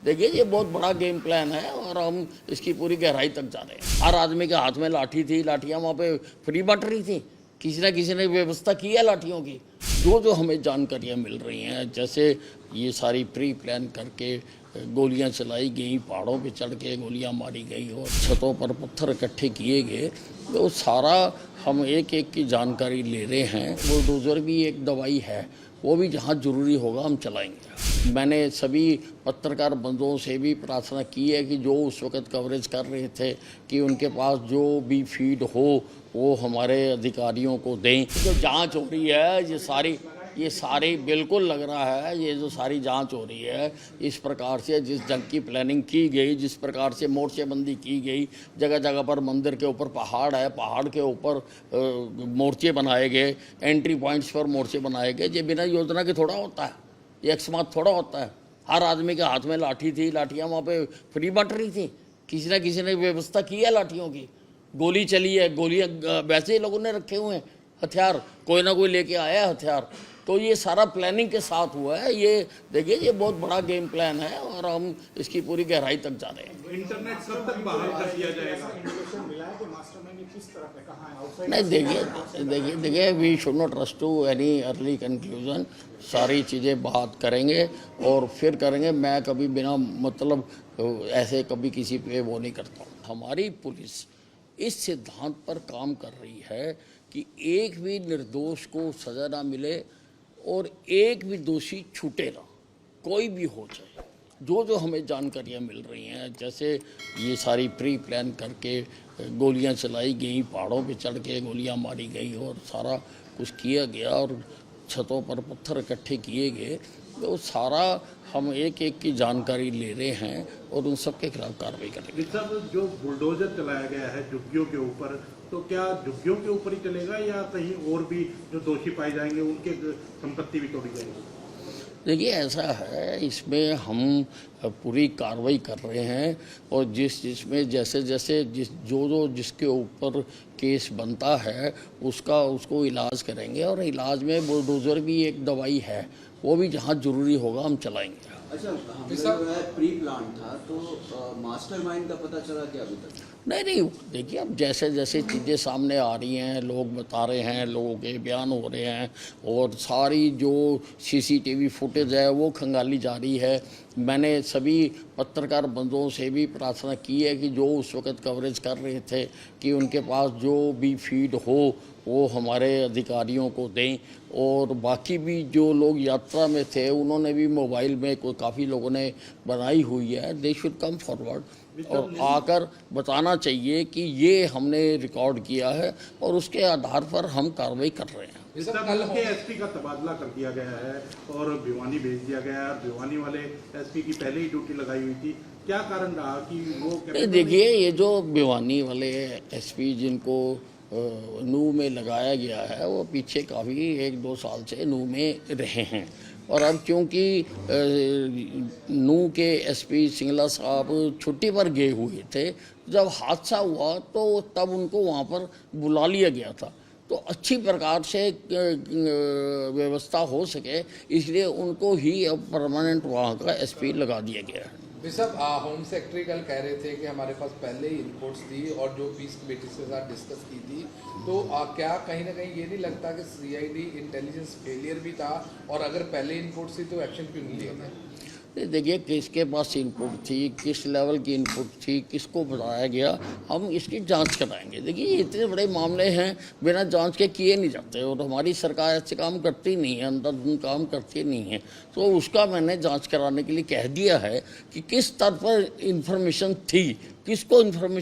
देखिए ये बहुत बड़ा गेम प्लान है और हम इसकी पूरी गहराई तक जा रहे हैं। हर आदमी के हाथ में लाठी थी, लाठियाँ वहाँ पे फ्री बंट रही थी, किसी न किसी ने व्यवस्था की है लाठियों की। जो हमें जानकारियाँ मिल रही हैं, जैसे ये सारी प्री प्लान करके गोलियां चलाई गई, पहाड़ों पे चढ़ के गोलियां मारी गई और छतों पर पत्थर इकट्ठे किए गए, तो सारा हम एक एक की जानकारी ले रहे हैं। बुलडोज़र भी एक दवाई है, वो भी जहाँ ज़रूरी होगा हम चलाएंगे। मैंने सभी पत्रकार बंधुओं से भी प्रार्थना की है कि जो उस वक़्त कवरेज कर रहे थे कि उनके पास जो भी फीड हो वो हमारे अधिकारियों को दें। जो जांच हो रही है ये सारी बिल्कुल लग रहा है, ये जो सारी जांच हो रही है इस प्रकार से जिस जंग की प्लानिंग की गई, जिस प्रकार से मोर्चेबंदी की गई, जगह जगह पर मंदिर के ऊपर पहाड़ है, पहाड़ के ऊपर मोर्चे बनाए गए, एंट्री पॉइंट्स पर मोर्चे बनाए गए, ये बिना योजना के थोड़ा होता है, ये अकस्मात थोड़ा होता है। हर आदमी के हाथ में लाठी थी, लाठियाँ वहाँ पे फ्री बंट रही थी, किसी न किसी ने व्यवस्था की है लाठियों की। गोली चली है, गोलियाँ वैसे ही लोगों ने रखे हुए हैं, हथियार कोई ना कोई लेके आया है हथियार। तो ये सारा प्लानिंग के साथ हुआ है। ये देखिए ये बहुत बड़ा गेम प्लान है और हम इसकी पूरी गहराई तक जा रहे हैं। इंटरनेट कब तक बाहर कर दिया जाएगा? नहीं देखिए we should not rush to any early conclusion. सारी चीज़ें बात करेंगे और फिर करेंगे। मैं कभी बिना मतलब ऐसे कभी किसी पे वो नहीं करता। हमारी पुलिस इस सिद्धांत पर काम कर रही है कि एक भी निर्दोष को सज़ा ना मिले और एक भी दोषी छूटे ना, कोई भी हो जाए। जो हमें जानकारियाँ मिल रही हैं, जैसे ये सारी प्री प्लान करके गोलियां चलाई गई, पहाड़ों पे चढ़ के गोलियां मारी गई और सारा कुछ किया गया और छतों पर पत्थर इकट्ठे किए गए, तो सारा हम एक एक की जानकारी ले रहे हैं और उन सब के खिलाफ कार्रवाई करेंगे। जो बुलडोजर चलाया गया है झुग्गियों के ऊपर, तो क्या झुग्गियों के ऊपर ही चलेगा या कहीं और भी जो दोषी पाए जाएंगे उनके संपत्ति भी तोड़ी जाएगी? देखिए ऐसा है, इसमें हम पूरी कार्रवाई कर रहे हैं और जिसमें जैसे जिसके ऊपर केस बनता है उसको इलाज करेंगे और इलाज में बुलडोज़र भी एक दवाई है, वो भी जहाँ ज़रूरी होगा हम चलाएंगे। अच्छा, हमला जो है प्री प्लान था, तो मास्टरमाइंड का पता चला क्या अभी तक? नहीं देखिए अब जैसे चीज़ें सामने आ रही हैं, लोग बता रहे हैं, लोगों के बयान हो रहे हैं और सारी जो सीसीटीवी फुटेज है वो खंगाली जा रही है। मैंने सभी पत्रकार बंधुओं से भी प्रार्थना की है कि जो उस वक़्त कवरेज कर रहे थे कि उनके पास जो भी फीड हो वो हमारे अधिकारियों को दें और बाकी भी जो लोग यात्रा में थे उन्होंने भी मोबाइल में काफ़ी लोगों ने बनाई हुई है, दे शुड कम फॉरवर्ड और आकर बताना चाहिए कि ये हमने रिकॉर्ड किया है और उसके आधार पर हम कार्रवाई कर रहे हैं। कल के एसपी का तबादला कर दिया गया है और भिवानी भेज दिया गया है। भिवानी वाले एसपी की पहले ही ड्यूटी लगाई हुई थी, क्या कारण रहा कि वो? देखिए ये जो भिवानी वाले एसपी जिनको नू में लगाया गया है वो पीछे काफ़ी 1-2 साल से नू में रहे हैं और अब क्योंकि नू के एसपी सिंगला साहब छुट्टी पर गए हुए थे, जब हादसा हुआ तो तब उनको वहाँ पर बुला लिया गया था, तो अच्छी प्रकार से व्यवस्था हो सके इसलिए उनको ही अब परमानेंट वहाँ का एसपी लगा दिया गया है। बिशप, होम सेक्रेटरी कल कह रहे थे कि हमारे पास पहले ही रिपोर्ट्स थी और जो पीस कमेटी के साथ डिस्कस की थी, तो क्या कहीं ना कहीं ये नहीं लगता कि सीआईडी इंटेलिजेंस फेलियर भी था और अगर पहले इनपुट्स थी तो एक्शन क्यों नहीं लिया गया? देखिए किसके पास इनपुट थी, किस लेवल की इनपुट थी, किसको बताया गया, हम इसकी जांच कराएंगे। देखिए ये इतने बड़े मामले हैं बिना जांच के किए नहीं जाते और हमारी सरकार ऐसे काम करती नहीं है, अंधाधुंध काम करती नहीं है, तो उसका मैंने जांच कराने के लिए कह दिया है कि किस स्तर पर इन्फॉर्मेशन थी, किसको इन्फॉर्मेशन